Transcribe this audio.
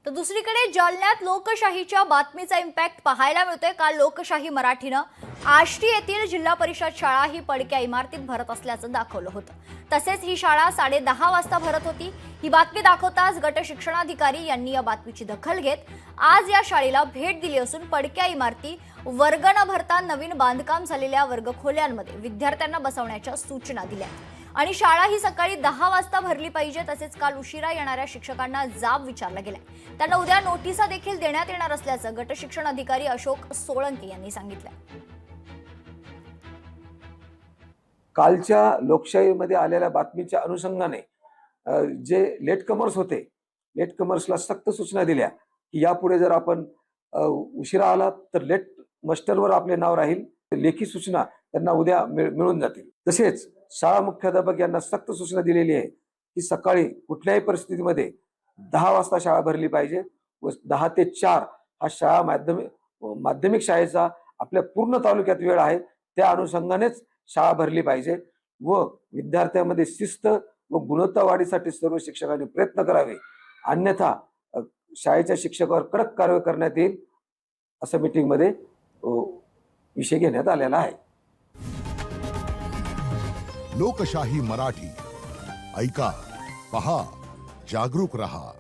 तर दुसरीकडे जालन्यात लोकशाहीच्या बातमीचा इम्पॅक्ट पाहायला मिळतोय। काल लोकशाही मराठीनं आष्टी येथील जिल्हा परिषद शाळा ही पडक्या इमारतीत भरत असल्याचं दाखवलं होतं। तसेच ही शाळा 10:30 वाजता भरत होती। ही बातमी दाखवताच गट शिक्षणाधिकारी यांनी या बातमीची दखल घेत आज या शाळेला भेट दिली असून पडक्या इमारती वर्ग न भरता नवीन बांधकाम झालेल्या वर्गखोल्यांमध्ये विद्यार्थ्यांना बसवण्याच्या सूचना दिल्या आणि शाळा ही सकाळी 10 वाजता भरली पाहिजे। तसेच काल उशिरा येणाऱ्या शिक्षकांना जाब विचारला गेलाय, त्यांना उद्या नोटिसा देखील देण्यात येणार असल्याचं गट शिक्षण अधिकारी अशोक सोळंके यांनी सांगितलं। कालच्या लोकशाहीमध्ये आलेल्या बातमीच्या अनुषंगाने जे लेट कमर्स होते, लेट कमर्सला सक्त सूचना दिल्या की यापुढे जर आपण उशिरा आलात तर लेट मस्टरवर आपले नाव राहील। लेखी सूचना त्यांना उद्या मिळून जातील। तसेच शाळा मुख्याध्यापक यांना सक्त सूचना दिलेली आहे की सकाळी कुठल्याही परिस्थितीमध्ये 10 वाजता शाळा भरली पाहिजे व 10 ते 4 हा शाळा माध्यमिक शाळेचा आपल्या पूर्ण तालुक्यात वेळ आहे, त्या अनुषंगानेच शाळा भरली पाहिजे व विद्यार्थ्यांमध्ये शिस्त व गुणवत्ता वाढीसाठी सर्व शिक्षकांनी प्रयत्न करावे, अन्यथा शाळेच्या शिक्षकावर कडक कारवाई करण्यात येईल असं मीटिंगमध्ये विषय घेण्यात आलेला आहे। लोकशाही मराठी ऐका, पहा, जागरूक रहा।